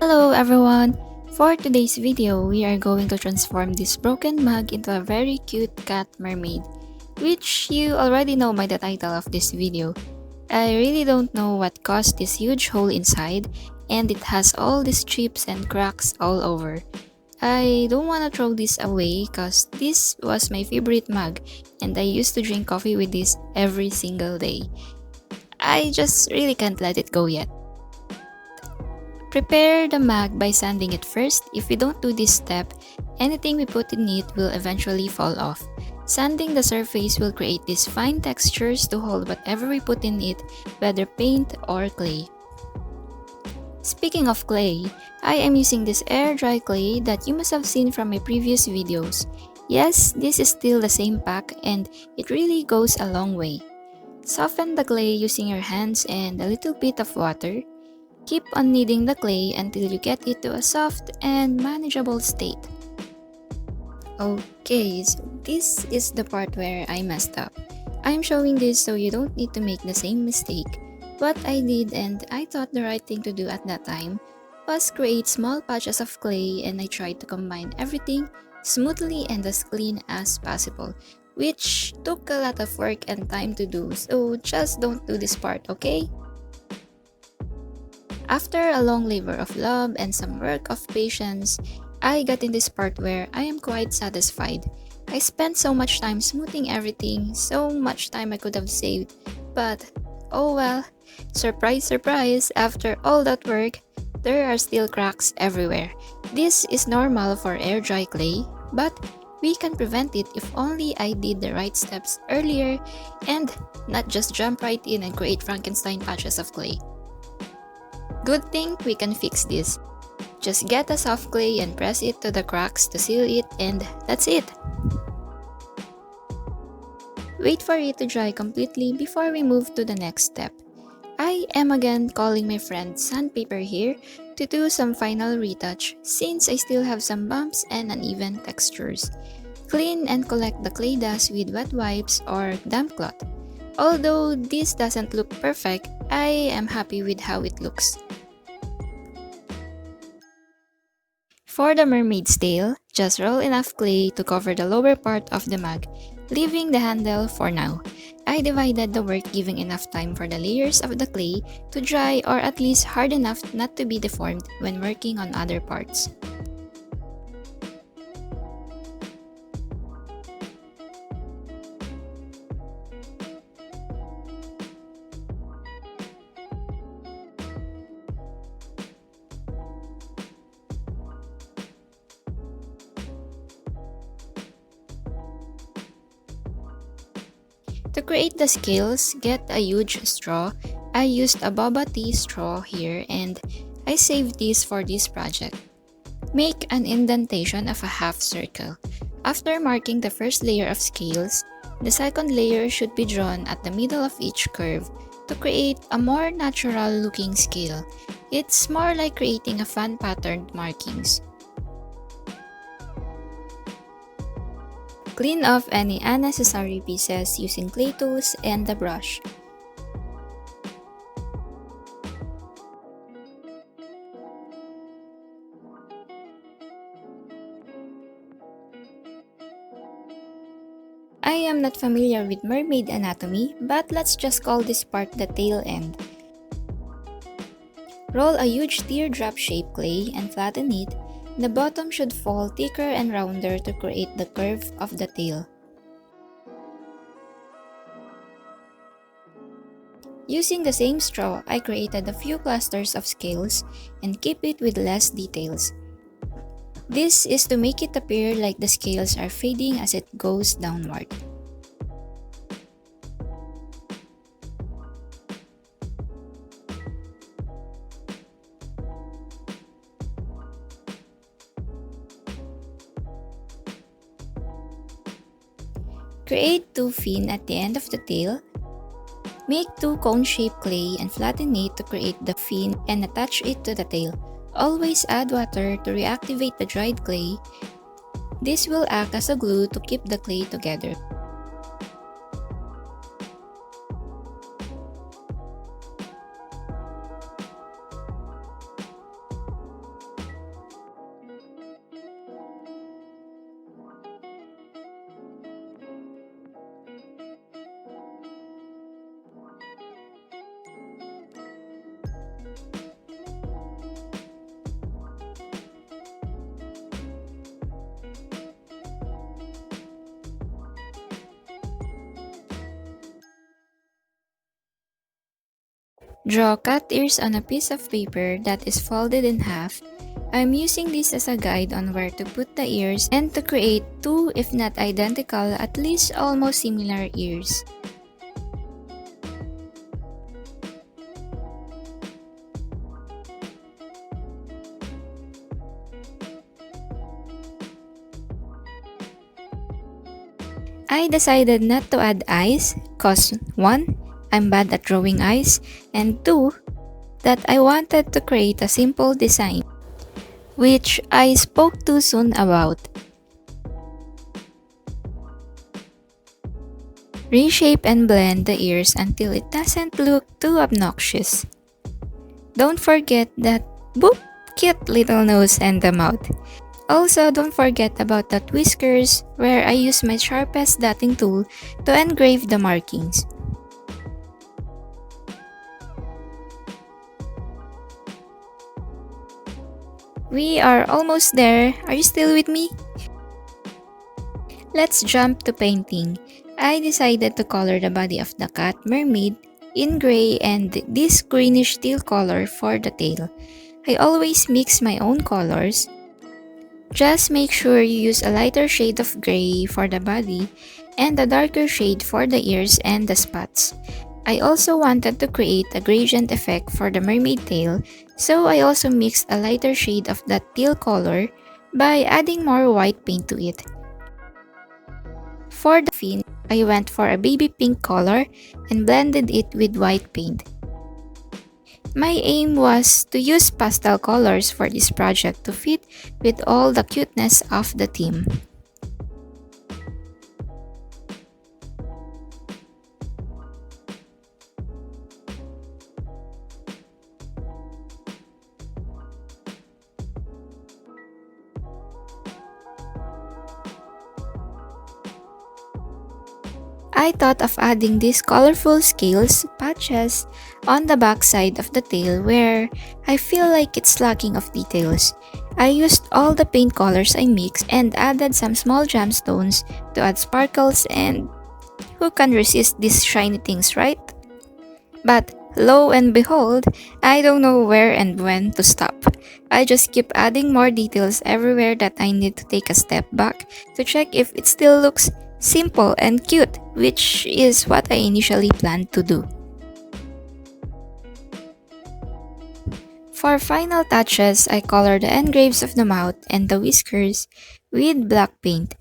Hello everyone! For today's video, we are going to transform this broken mug into a very cute cat mermaid, which you already know by the title of this video. I really don't know what caused this huge hole inside, and it has all these chips and cracks all over. I don't want to throw this away cause this was my favorite mug and I used to drink coffee with this every single day. I just really can't let it go yet. Prepare the mug by sanding it first. If we don't do this step, anything we put in it will eventually fall off. Sanding the surface will create these fine textures to hold whatever we put in it, whether paint or clay. Speaking of clay, I am using this air dry clay that you must have seen from my previous videos. Yes, this is still the same pack and it really goes a long way. Soften the clay using your hands and a little bit of water. Keep on kneading the clay until you get it to a soft and manageable state. Okay, so this is the part where I messed up. I'm showing this so you don't need to make the same mistake. What I did and I thought the right thing to do at that time was create small patches of clay and I tried to combine everything smoothly and as clean as possible, which took a lot of work and time to do, so just don't do this part, okay? After a long labor of love and some work of patience, I got in this part where I am quite satisfied. I spent so much time smoothing everything, so much time I could have saved, but oh well, surprise surprise, after all that work, there are still cracks everywhere. This is normal for air dry clay, but we can prevent it if only I did the right steps earlier and not just jump right in and create Frankenstein patches of clay. Good thing we can fix this. Just get a soft clay and press it to the cracks to seal it, and that's it. Wait for it to dry completely before we move to the next step. I am again calling my friend Sandpaper here to do some final retouch since I still have some bumps and uneven textures. Clean and collect the clay dust with wet wipes or damp cloth. Although this doesn't look perfect, I am happy with how it looks. For the mermaid's tail, just roll enough clay to cover the lower part of the mug, leaving the handle for now. I divided the work giving enough time for the layers of the clay to dry or at least hard enough not to be deformed when working on other parts. To create the scales, get a huge straw. I used a boba tea straw here and I saved this for this project. Make an indentation of a half circle. After marking the first layer of scales, the second layer should be drawn at the middle of each curve to create a more natural looking scale. It's more like creating a fun patterned markings. Clean off any unnecessary pieces using clay tools and the brush. I am not familiar with mermaid anatomy, but let's just call this part the tail end. Roll a huge teardrop-shaped clay and flatten it. The bottom should fall thicker and rounder to create the curve of the tail. Using the same straw, I created a few clusters of scales and keep it with less details. This is to make it appear like the scales are fading as it goes downward. Create two fins at the end of the tail. Make two cone-shaped clay and flatten it to create the fin and attach it to the tail. Always add water to reactivate the dried clay. This will act as a glue to keep the clay together. Draw cat ears on a piece of paper that is folded in half. I'm using this as a guide on where to put the ears and to create two, if not identical, at least almost similar ears. I decided not to add eyes cause 1. I'm bad at drawing eyes, and 2. That I wanted to create a simple design, which I spoke too soon about. Reshape and blend the ears until it doesn't look too obnoxious. Don't forget that boop, cute little nose and the mouth. Also, don't forget about the whiskers where I use my sharpest dotting tool to engrave the markings. We are almost there. Are you still with me? Let's jump to painting. I decided to color the body of the cat mermaid in gray and this greenish teal color for the tail. I always mix my own colors. Just make sure you use a lighter shade of gray for the body and a darker shade for the ears and the spots. I also wanted to create a gradient effect for the mermaid tail, so I also mixed a lighter shade of that teal color by adding more white paint to it. For the fin, I went for a baby pink color and blended it with white paint. My aim was to use pastel colors for this project to fit with all the cuteness of the theme. I thought of adding these colorful scales, patches, on the back side of the tail where I feel like it's lacking of details. I used all the paint colors I mixed and added some small gemstones to add sparkles, and who can resist these shiny things, right? But lo and behold, I don't know where and when to stop. I just keep adding more details everywhere that I need to take a step back to check if it still looks simple and cute, which is what I initially planned to do. For final touches, I colored the engraves of the mouth and the whiskers with black paint.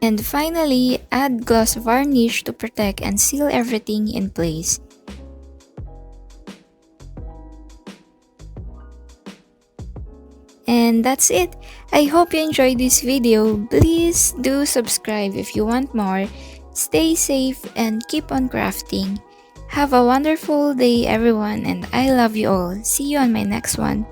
And finally, add gloss varnish to protect and seal everything in place. And that's it. I hope you enjoyed this video. Please do subscribe if you want more. Stay safe and keep on crafting. Have a wonderful day, everyone, and I love you all. See you on my next one.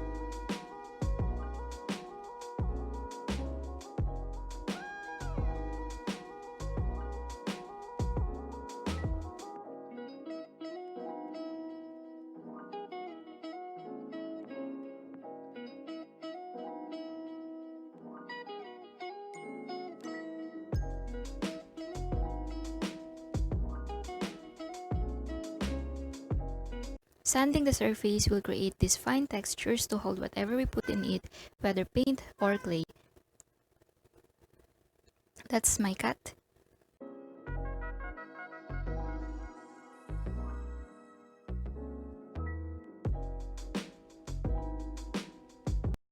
Sanding the surface will create these fine textures to hold whatever we put in it, whether paint or clay. That's my cat.